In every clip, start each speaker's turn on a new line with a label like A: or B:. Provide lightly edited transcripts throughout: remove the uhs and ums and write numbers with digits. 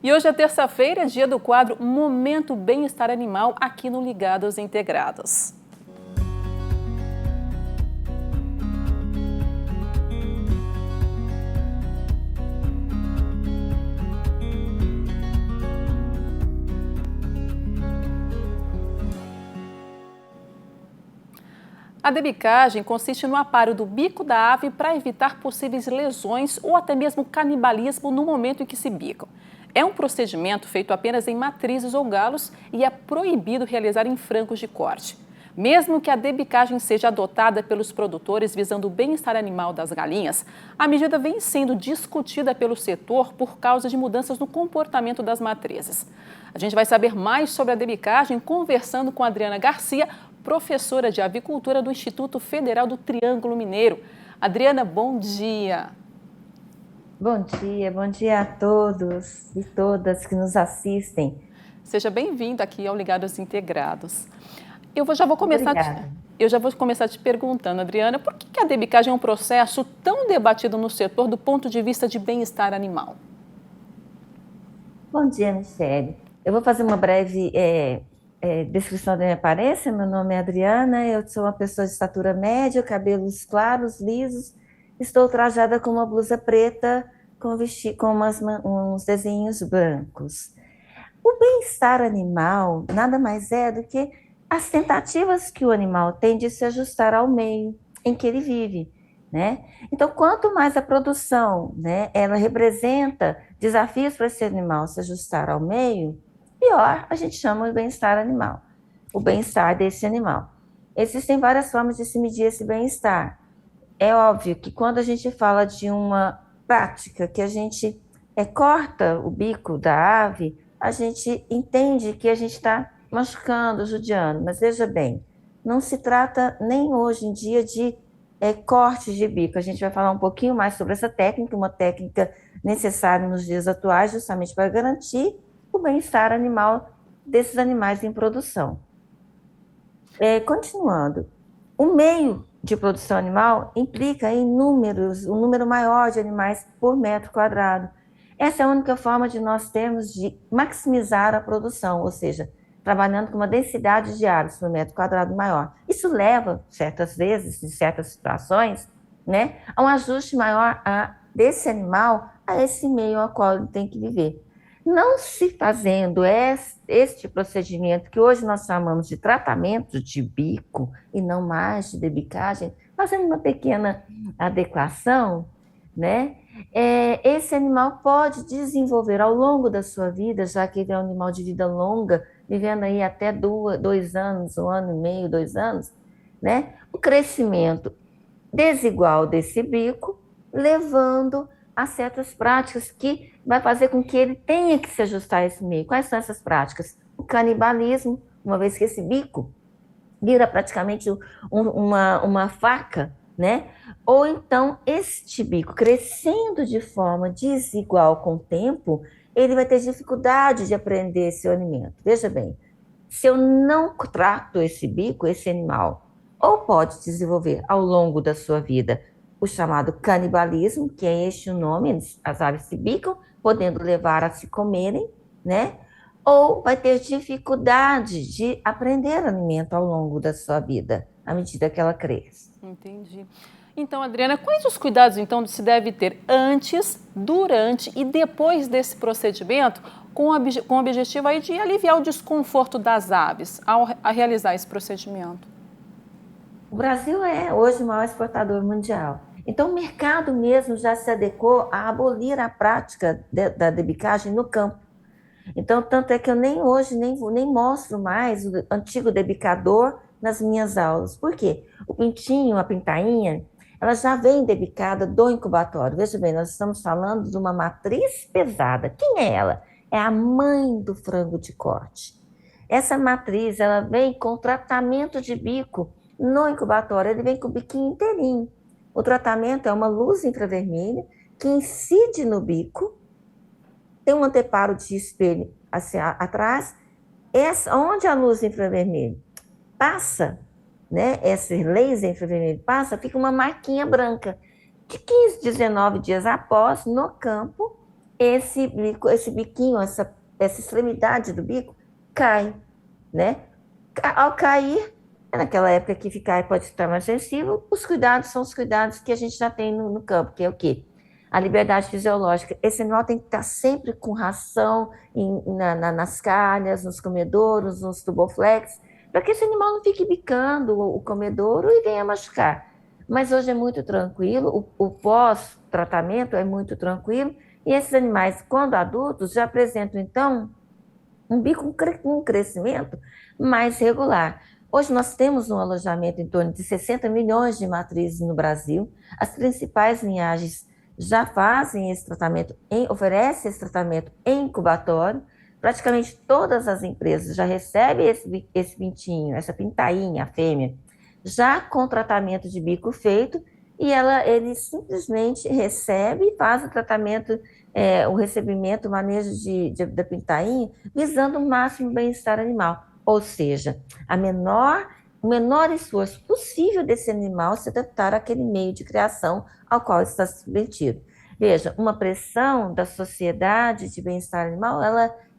A: E hoje é terça-feira, dia do quadro Momento Bem-Estar Animal, aqui no Ligados Integrados. A debicagem consiste no aparo do bico da ave para evitar possíveis lesões ou até mesmo canibalismo no momento em que se bicam. É um procedimento feito apenas em matrizes ou galos e é proibido realizar em frangos de corte. Mesmo que a debicagem seja adotada pelos produtores visando o bem-estar animal das galinhas, a medida vem sendo discutida pelo setor por causa de mudanças no comportamento das matrizes. A gente vai saber mais sobre a debicagem conversando com a Adriana Garcia, professora de avicultura do Instituto Federal do Triângulo Mineiro. Adriana, bom dia.
B: Bom dia a todos e todas que nos assistem.
A: Seja bem-vindo aqui ao Ligados Integrados. Já vou
B: Obrigada.
A: começar te perguntando, Adriana, por que a debicagem é um processo tão debatido no setor do ponto de vista de bem-estar animal?
B: Bom dia, Michele. Eu vou fazer uma breve descrição da minha aparência. Meu nome é Adriana, eu sou uma pessoa de estatura média, cabelos claros, lisos. Estou trajada com uma blusa preta com uns desenhos brancos. O bem-estar animal nada mais é do que as tentativas que o animal tem de se ajustar ao meio em que ele vive, né? Então, quanto mais a produção, né, ela representa desafios para esse animal se ajustar ao meio, pior a gente chama de bem-estar animal, o bem-estar desse animal. Existem várias formas de se medir esse bem-estar. É óbvio que quando a gente fala de uma prática que a gente corta o bico da ave, a gente entende que a gente está machucando, judiando, mas veja bem, não se trata nem hoje em dia de cortes de bico. A gente vai falar um pouquinho mais sobre essa técnica, uma técnica necessária nos dias atuais, justamente para garantir o bem-estar animal desses animais em produção. Continuando, o meio de produção animal implica em números, um número maior de animais por metro quadrado. Essa é a única forma de nós termos de maximizar a produção, ou seja, trabalhando com uma densidade de aves por metro quadrado maior. Isso leva, certas vezes, em certas situações, né, a um ajuste maior desse animal a esse meio ao qual ele tem que viver. Não se fazendo este procedimento, que hoje nós chamamos de tratamento de bico e não mais de debicagem, fazendo uma pequena adequação, né? Esse animal pode desenvolver ao longo da sua vida, já que ele é um animal de vida longa, vivendo aí até 2 anos, 1 ano e meio, 2 anos, né? O crescimento desigual desse bico, levando a certas práticas que vai fazer com que ele tenha que se ajustar a esse meio. Quais são essas práticas? O canibalismo, uma vez que esse bico vira praticamente uma faca, né? Ou então, este bico crescendo de forma desigual com o tempo, ele vai ter dificuldade de aprender esse alimento. Veja bem, se eu não trato esse bico, esse animal, ou pode desenvolver ao longo da sua vida o chamado canibalismo, que é este o nome, as aves se bicam, podendo levar a se comerem, né? Ou vai ter dificuldade de aprender alimento ao longo da sua vida, à medida que ela cresce.
A: Entendi. Então, Adriana, quais os cuidados então se deve ter antes, durante e depois desse procedimento, com o objetivo aí de aliviar o desconforto das aves a realizar esse procedimento?
B: O Brasil é hoje o maior exportador mundial. Então, o mercado mesmo já se adequou a abolir a prática da debicagem no campo. Então, tanto é que eu nem hoje nem mostro mais o antigo debicador nas minhas aulas. Por quê? O pintinho, a pintainha, ela já vem debicada do incubatório. Veja bem, nós estamos falando de uma matriz pesada. Quem é ela? É a mãe do frango de corte. Essa matriz, ela vem com tratamento de bico no incubatório, ele vem com o biquinho inteirinho. O tratamento é uma luz infravermelha que incide no bico, tem um anteparo de espelho assim, atrás, onde a luz infravermelha passa, né, esse laser infravermelho passa, fica uma marquinha branca. De 15, 19 dias após, no campo, esse biquinho, essa extremidade do bico cai, né? Ao cair, naquela época que ficar pode ficar mais sensível, os cuidados são os cuidados que a gente já tem no campo, que é o quê? A liberdade fisiológica. Esse animal tem que estar sempre com ração nas calhas, nos comedouros, nos tuboflex, para que esse animal não fique bicando o comedouro e venha machucar. Mas hoje é muito tranquilo, o pós-tratamento é muito tranquilo, e esses animais, quando adultos, já apresentam, então, um bico com um crescimento mais regular. Hoje nós temos no alojamento em torno de 60 milhões de matrizes no Brasil. As principais linhagens já fazem esse tratamento, oferecem esse tratamento em incubatório. Praticamente todas as empresas já recebem esse pintinho, essa pintainha, a fêmea, já com tratamento de bico feito, e ele simplesmente recebe e faz o tratamento, o recebimento, o manejo da pintainha, visando o máximo bem-estar animal. Ou seja, o menor esforço possível desse animal se adaptar àquele meio de criação ao qual está submetido. Veja, uma pressão da sociedade de bem-estar animal,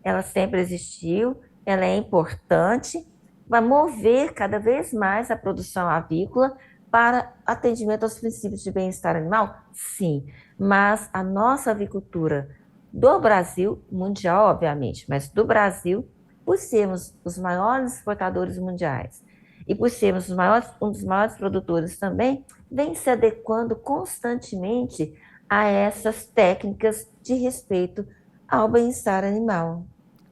B: ela sempre existiu, ela é importante, vai mover cada vez mais a produção avícola para atendimento aos princípios de bem-estar animal? Sim, mas a nossa avicultura do Brasil, mundial, obviamente, mas do Brasil, por sermos os maiores exportadores mundiais e por sermos um dos maiores produtores também, vem se adequando constantemente a essas técnicas de respeito ao bem-estar animal.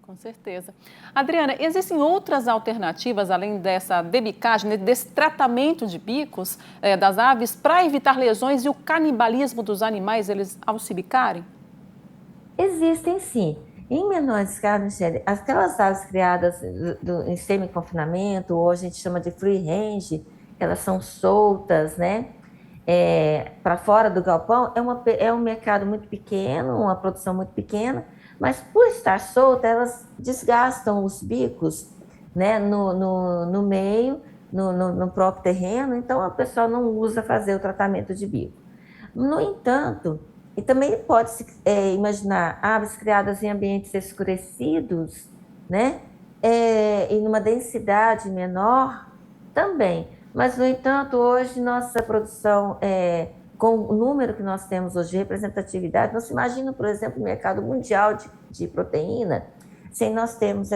A: Com certeza. Adriana, existem outras alternativas, além dessa debicagem, desse tratamento de bicos das aves, para evitar lesões e o canibalismo dos animais ao se bicarem?
B: Existem sim. Em menor escala, Michele, aquelas aves criadas em semi-confinamento, ou a gente chama de free range, elas são soltas, né? Para fora do galpão, é um mercado muito pequeno, uma produção muito pequena, mas por estar solta, elas desgastam os bicos, né, no meio, no próprio terreno, então a pessoa não usa fazer o tratamento de bico. No entanto, e também pode-se imaginar aves criadas em ambientes escurecidos, né, e numa densidade menor também. Mas, no entanto, hoje nossa produção, com o número que nós temos hoje de representatividade, não se imagina, por exemplo, o mercado mundial de proteína, sem nós termos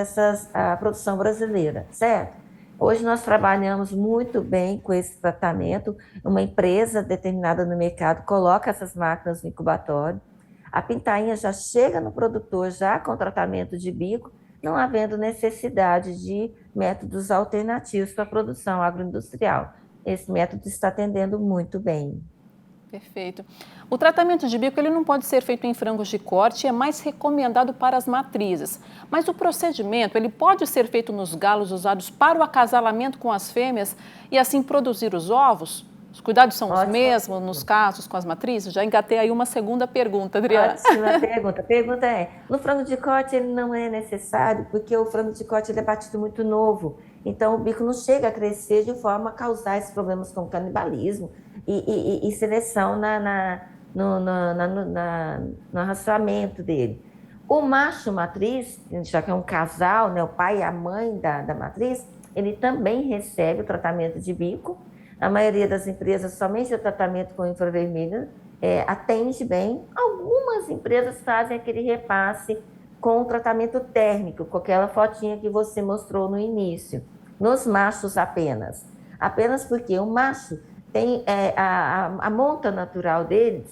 B: a produção brasileira, certo? Hoje nós trabalhamos muito bem com esse tratamento, uma empresa determinada no mercado coloca essas máquinas no incubatório, a pintainha já chega no produtor já com tratamento de bico, não havendo necessidade de métodos alternativos para a produção agroindustrial. Esse método está atendendo muito bem.
A: Perfeito. O tratamento de bico ele não pode ser feito em frangos de corte, é mais recomendado para as matrizes. Mas o procedimento ele pode ser feito nos galos usados para o acasalamento com as fêmeas e assim produzir os ovos? Os cuidados são os mesmos nos casos com as matrizes? Já engatei aí uma segunda pergunta, Adriana.
B: Ótima pergunta. A pergunta no frango de corte ele não é necessário, porque o frango de corte ele é batido muito novo. Então o bico não chega a crescer de forma a causar esses problemas como canibalismo e seleção no arraçoamento dele. O macho matriz, já que é um casal, né, o pai e a mãe da matriz, ele também recebe o tratamento de bico. A maioria das empresas somente o tratamento com infravermelho atende bem. Algumas empresas fazem aquele repasse com o tratamento térmico, com aquela fotinha que você mostrou no início. Nos machos apenas. Apenas porque o macho tem a monta natural deles,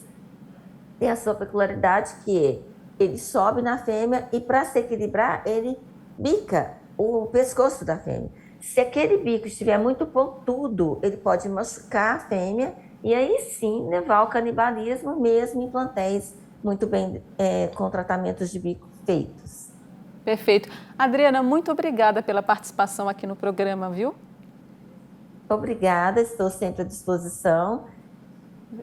B: tem a sua peculiaridade que ele sobe na fêmea e para se equilibrar ele bica o pescoço da fêmea. Se aquele bico estiver muito pontudo, ele pode machucar a fêmea e aí sim levar ao canibalismo mesmo em plantéis muito bem com tratamentos de bico feitos.
A: Perfeito. Adriana, muito obrigada pela participação aqui no programa, viu?
B: Obrigada, estou sempre à disposição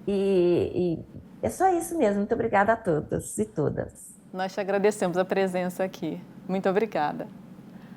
B: e é só isso mesmo. Muito obrigada a todos e todas.
A: Nós te agradecemos a presença aqui. Muito obrigada.